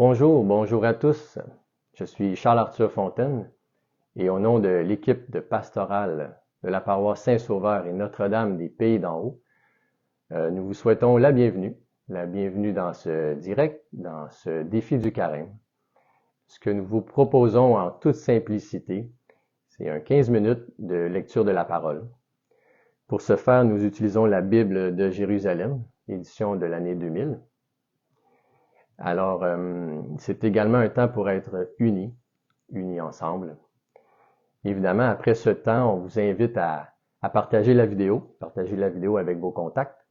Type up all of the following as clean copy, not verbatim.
Bonjour à tous. Je suis Charles-Arthur Fontaine et au nom de l'équipe de pastorale de la paroisse Saint-Sauveur et Notre-Dame des Pays d'en Haut, nous vous souhaitons la bienvenue dans ce direct, dans ce défi du carême. Ce que nous vous proposons en toute simplicité, c'est un 15 minutes de lecture de la parole. Pour ce faire, nous utilisons la Bible de Jérusalem, édition de l'année 2000. Alors, c'est également un temps pour être unis ensemble. Évidemment, après ce temps, on vous invite à partager la vidéo avec vos contacts.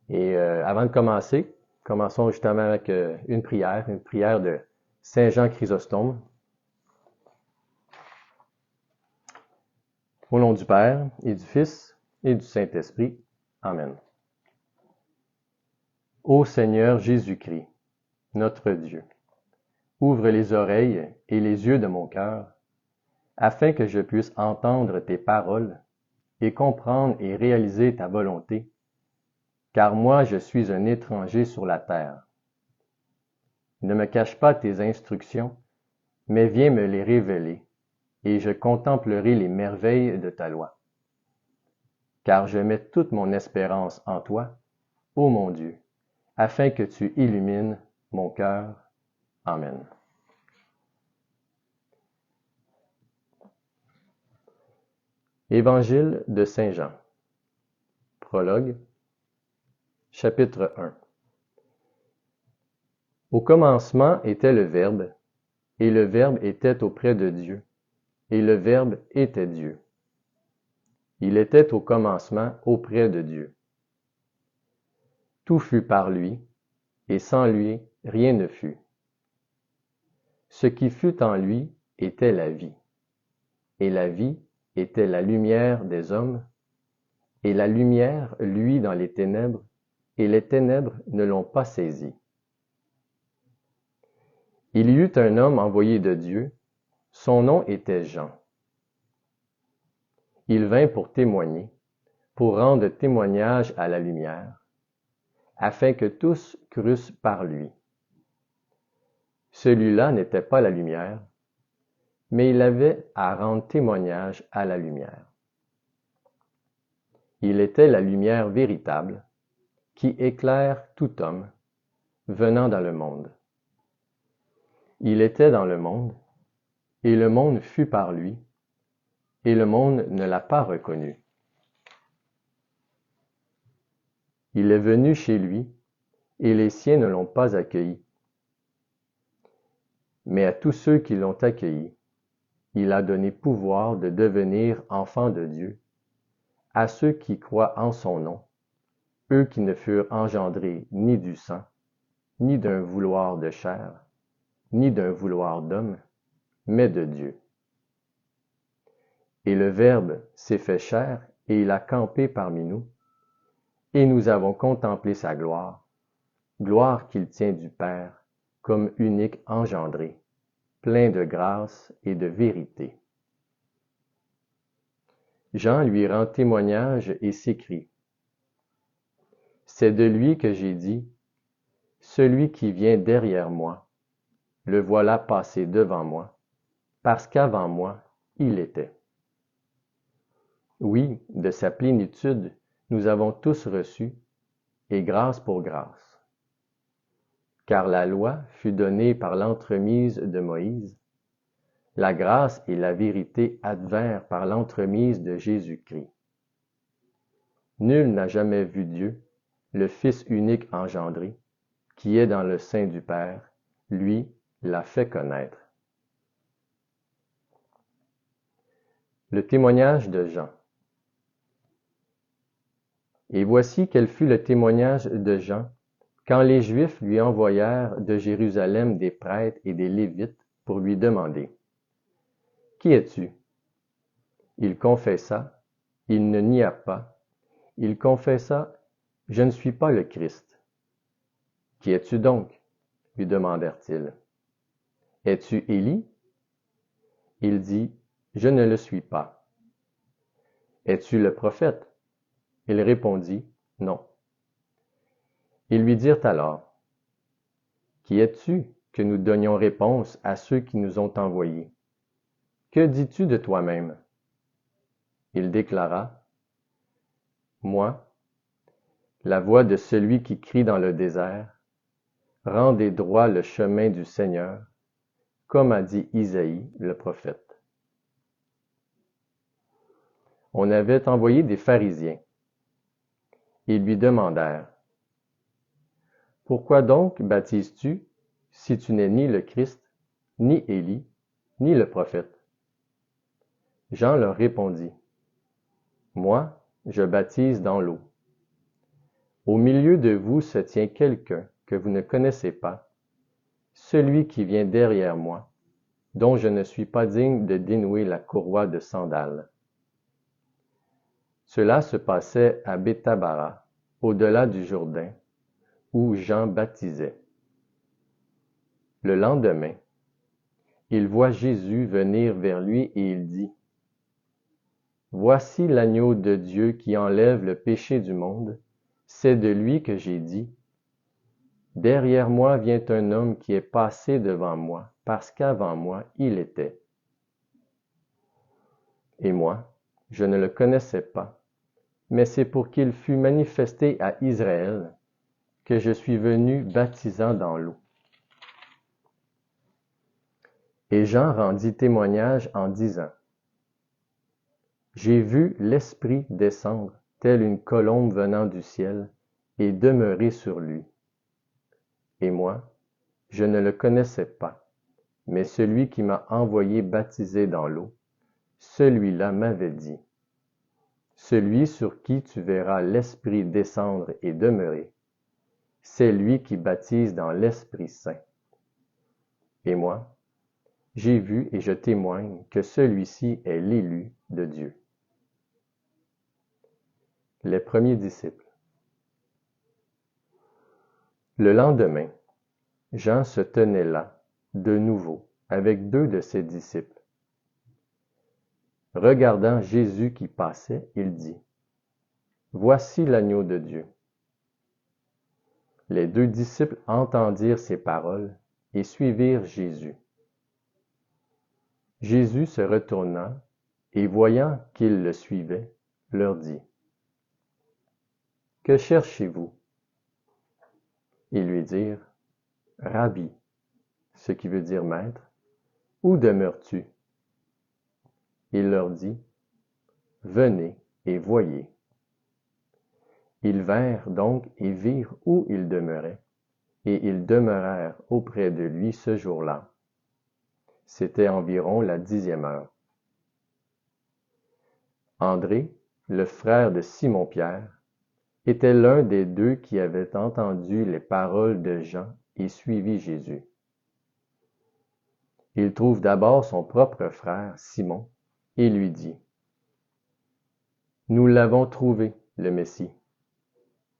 Et avant de commencer, commençons justement avec une prière de Saint Jean Chrysostome. Au nom du Père, et du Fils, et du Saint-Esprit. Amen. Ô Seigneur Jésus-Christ, notre Dieu, ouvre les oreilles et les yeux de mon cœur, afin que je puisse entendre tes paroles et comprendre et réaliser ta volonté, car moi je suis un étranger sur la terre. Ne me cache pas tes instructions, mais viens me les révéler, et je contemplerai les merveilles de ta loi. Car je mets toute mon espérance en toi, ô mon Dieu, afin que tu illumines mon cœur. Amen. Évangile de Saint Jean. Prologue. Chapitre 1. Au commencement était le Verbe, et le Verbe était auprès de Dieu, et le Verbe était Dieu. Il était au commencement auprès de Dieu. Tout fut par lui, et sans lui rien ne fut. Ce qui fut en lui était la vie, et la vie était la lumière des hommes, et la lumière luit dans les ténèbres, et les ténèbres ne l'ont pas saisi. Il y eut un homme envoyé de Dieu, son nom était Jean. Il vint pour témoigner, pour rendre témoignage à la lumière, afin que tous crussent par lui. Celui-là n'était pas la lumière, mais il avait à rendre témoignage à la lumière. Il était la lumière véritable, qui éclaire tout homme, venant dans le monde. Il était dans le monde, et le monde fut par lui, et le monde ne l'a pas reconnu. Il est venu chez lui, et les siens ne l'ont pas accueilli. Mais à tous ceux qui l'ont accueilli, il a donné pouvoir de devenir enfants de Dieu, à ceux qui croient en son nom, eux qui ne furent engendrés ni du sang, ni d'un vouloir de chair, ni d'un vouloir d'homme, mais de Dieu. Et le Verbe s'est fait chair, et il a campé parmi nous, et nous avons contemplé sa gloire, gloire qu'il tient du Père, comme unique engendré, plein de grâce et de vérité. Jean lui rend témoignage et s'écrie: C'est de lui que j'ai dit, celui qui vient derrière moi, le voilà passé devant moi, parce qu'avant moi, il était. Oui, de sa plénitude, nous avons tous reçu, et grâce pour grâce. Car la loi fut donnée par l'entremise de Moïse, la grâce et la vérité advinrent par l'entremise de Jésus-Christ. Nul n'a jamais vu Dieu, le Fils unique engendré, qui est dans le sein du Père, lui l'a fait connaître. Le témoignage de Jean. Et voici quel fut le témoignage de Jean, quand les Juifs lui envoyèrent de Jérusalem des prêtres et des Lévites pour lui demander: Qui es-tu? Il confessa, il ne nia pas, il confessa: Je ne suis pas le Christ. Qui es-tu donc? Lui demandèrent-ils. Es-tu Élie? Il dit: Je ne le suis pas. Es-tu le prophète? Il répondit: Non. Ils lui dirent alors: Qui es-tu que nous donnions réponse à ceux qui nous ont envoyés? Que dis-tu de toi-même? Il déclara, moi, la voix de celui qui crie dans le désert, rendez droit le chemin du Seigneur, comme a dit Isaïe le prophète. On avait envoyé des pharisiens. Ils lui demandèrent, pourquoi donc baptises-tu si tu n'es ni le Christ, ni Élie, ni le prophète? Jean leur répondit, moi, je baptise dans l'eau. Au milieu de vous se tient quelqu'un que vous ne connaissez pas, celui qui vient derrière moi, dont je ne suis pas digne de dénouer la courroie de sandales. Cela se passait à Béthabara, au-delà du Jourdain, où Jean baptisait. Le lendemain, il voit Jésus venir vers lui et il dit, voici l'agneau de Dieu qui enlève le péché du monde, c'est de lui que j'ai dit, derrière moi vient un homme qui est passé devant moi, parce qu'avant moi il était. Et moi, je ne le connaissais pas, mais c'est pour qu'il fût manifesté à Israël que je suis venu baptisant dans l'eau. Et Jean rendit témoignage en disant, j'ai vu l'Esprit descendre, telle une colombe venant du ciel, et demeurer sur lui. Et moi, je ne le connaissais pas, mais celui qui m'a envoyé baptiser dans l'eau, celui-là m'avait dit, celui sur qui tu verras l'Esprit descendre et demeurer, c'est lui qui baptise dans l'Esprit Saint. Et moi, j'ai vu et je témoigne que celui-ci est l'élu de Dieu. Les premiers disciples. Le lendemain, Jean se tenait là, de nouveau, avec 2 de ses disciples. Regardant Jésus qui passait, il dit, voici l'agneau de Dieu. Les 2 disciples entendirent ces paroles et suivirent Jésus. Jésus se retourna et voyant qu'ils le suivaient, leur dit, que cherchez-vous? Ils lui dirent, Rabbi, ce qui veut dire maître, où demeures-tu? Il leur dit, venez et voyez. Ils vinrent donc et virent où il demeurait, et ils demeurèrent auprès de lui ce jour-là. C'était environ la 10e heure. André, le frère de Simon-Pierre, était l'un des 2 qui avaient entendu les paroles de Jean et suivi Jésus. Il trouve d'abord son propre frère, Simon, et lui dit, nous l'avons trouvé, le Messie,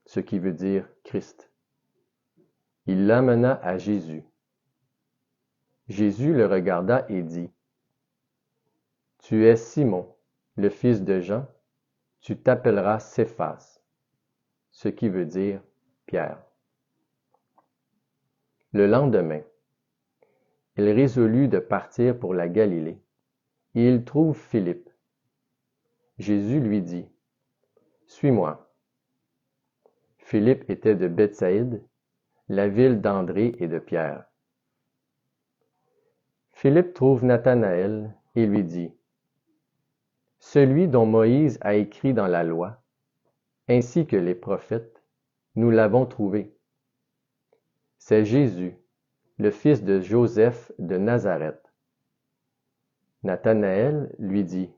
ce qui veut dire Christ. Il l'amena à Jésus. Jésus le regarda et dit, tu es Simon, le fils de Jean, tu t'appelleras Céphas, ce qui veut dire Pierre. Le lendemain, il résolut de partir pour la Galilée, et il trouve Philippe. Jésus lui dit, suis-moi. Philippe était de Bethsaïde, la ville d'André et de Pierre. Philippe trouve Nathanaël et lui dit, celui dont Moïse a écrit dans la loi, ainsi que les prophètes, nous l'avons trouvé. C'est Jésus, le fils de Joseph de Nazareth. Nathanaël lui dit,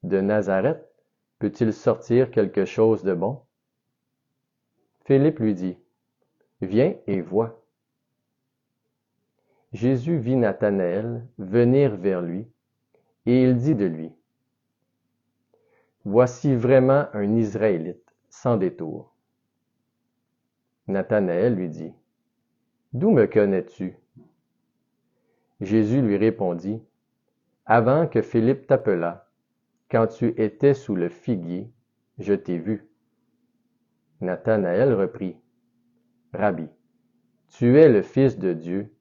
de Nazareth, peut-il sortir quelque chose de bon? Philippe lui dit, viens et vois. Jésus vit Nathanaël venir vers lui, et il dit de lui, voici vraiment un Israélite, sans détour. Nathanaël lui dit, d'où me connais-tu? Jésus lui répondit, avant que Philippe t'appelât, quand tu étais sous le figuier, je t'ai vu. Nathanaël reprit, Rabbi, Tu es le Fils de Dieu,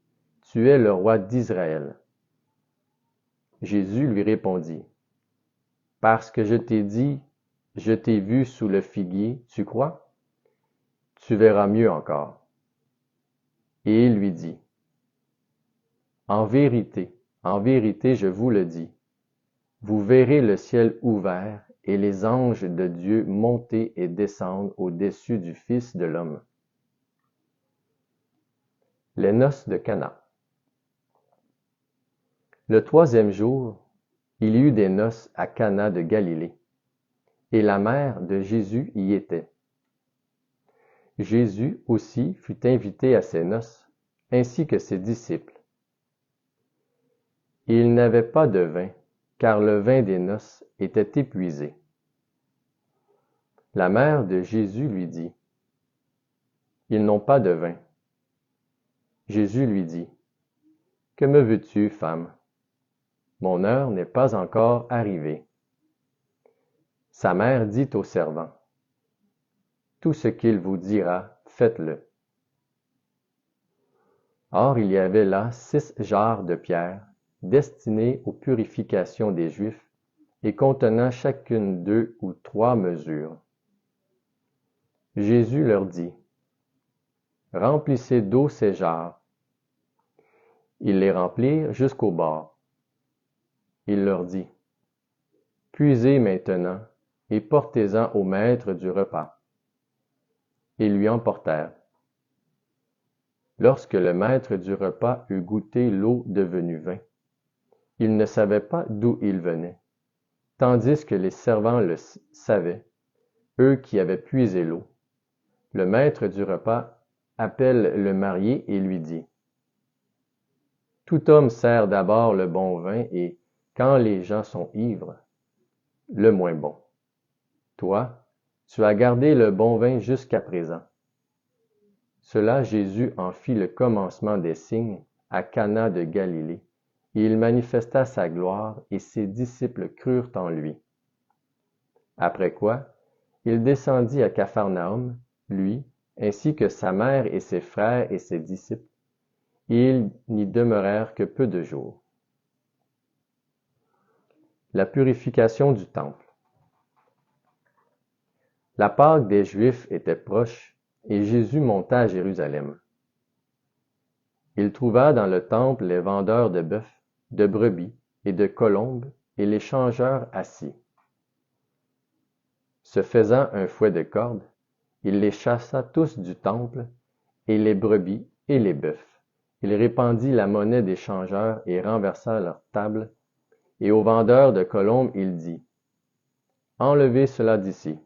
tu es le roi d'Israël. Jésus lui répondit, parce que je t'ai dit, je t'ai vu sous le figuier, tu crois? Tu verras mieux encore. Et il lui dit, en vérité, je vous le dis, vous verrez le ciel ouvert et les anges de Dieu monter et descendre au-dessus du Fils de l'homme. Les noces de Cana. Le 3e jour, il y eut des noces à Cana de Galilée, et la mère de Jésus y était. Jésus aussi fut invité à ces noces, ainsi que ses disciples. Il n'avait pas de vin, car le vin des noces était épuisé. La mère de Jésus lui dit, ils n'ont pas de vin. Jésus lui dit, que me veux-tu, femme? Mon heure n'est pas encore arrivée. Sa mère dit au servant, tout ce qu'il vous dira, faites-le. Or il y avait là 6 jarres de pierre, destinées aux purifications des Juifs, et contenant chacune 2 ou 3 mesures. Jésus leur dit, remplissez d'eau ces jarres. Ils les remplirent jusqu'au bord. Il leur dit, puisez maintenant, et portez-en au maître du repas. Ils lui emportèrent. Lorsque le maître du repas eut goûté l'eau devenue vin, il ne savait pas d'où il venait, tandis que les servants le savaient, eux qui avaient puisé l'eau. Le maître du repas appelle le marié et lui dit, tout homme sert d'abord le bon vin et, quand les gens sont ivres, le moins bon. Toi, tu as gardé le bon vin jusqu'à présent. Cela Jésus en fit le commencement des signes à Cana de Galilée, et il manifesta sa gloire, et ses disciples crurent en lui. Après quoi, il descendit à Capharnaüm, lui, ainsi que sa mère et ses frères et ses disciples, et ils n'y demeurèrent que peu de jours. La purification du temple. La Pâque des Juifs était proche, et Jésus monta à Jérusalem. Il trouva dans le temple les vendeurs de bœufs, de brebis et de colombes, et les changeurs assis. Se faisant un fouet de corde, il les chassa tous du temple, et les brebis et les bœufs. Il répandit la monnaie des changeurs et renversa leurs tables, et aux vendeurs de colombes il dit, enlevez cela d'ici.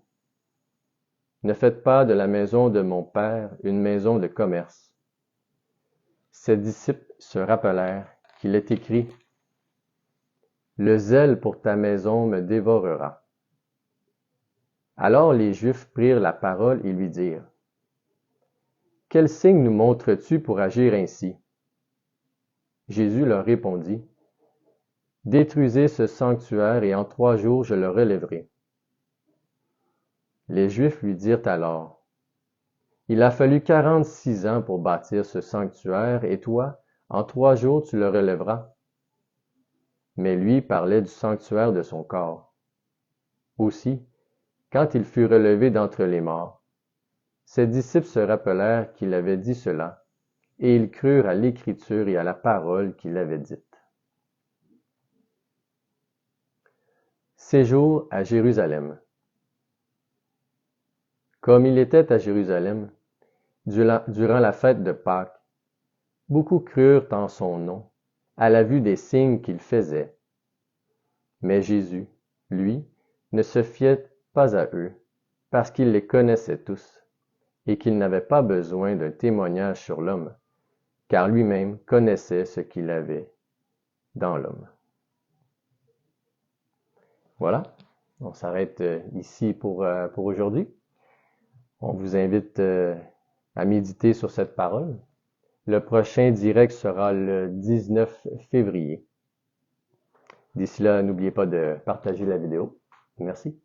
Ne faites pas de la maison de mon Père une maison de commerce. Ses disciples se rappelèrent qu'il est écrit, le zèle pour ta maison me dévorera. Alors les Juifs prirent la parole et lui dirent, quel signe nous montres-tu pour agir ainsi? Jésus leur répondit, détruisez ce sanctuaire et en 3 jours je le relèverai. Les Juifs lui dirent alors, il a fallu 46 ans pour bâtir ce sanctuaire, et toi, en 3 jours tu le relèveras. Mais lui parlait du sanctuaire de son corps. Aussi, quand il fut relevé d'entre les morts, ses disciples se rappelèrent qu'il avait dit cela, et ils crurent à l'Écriture et à la parole qu'il avait dite. Séjour à Jérusalem. Comme il était à Jérusalem, durant la fête de Pâques, beaucoup crurent en son nom, à la vue des signes qu'il faisait. Mais Jésus, lui, ne se fiait pas à eux, parce qu'il les connaissait tous, et qu'il n'avait pas besoin d'un témoignage sur l'homme, car lui-même connaissait ce qu'il avait dans l'homme. Voilà, on s'arrête ici pour aujourd'hui. On vous invite à méditer sur cette parole. Le prochain direct sera le 19 février. D'ici là, n'oubliez pas de partager la vidéo. Merci.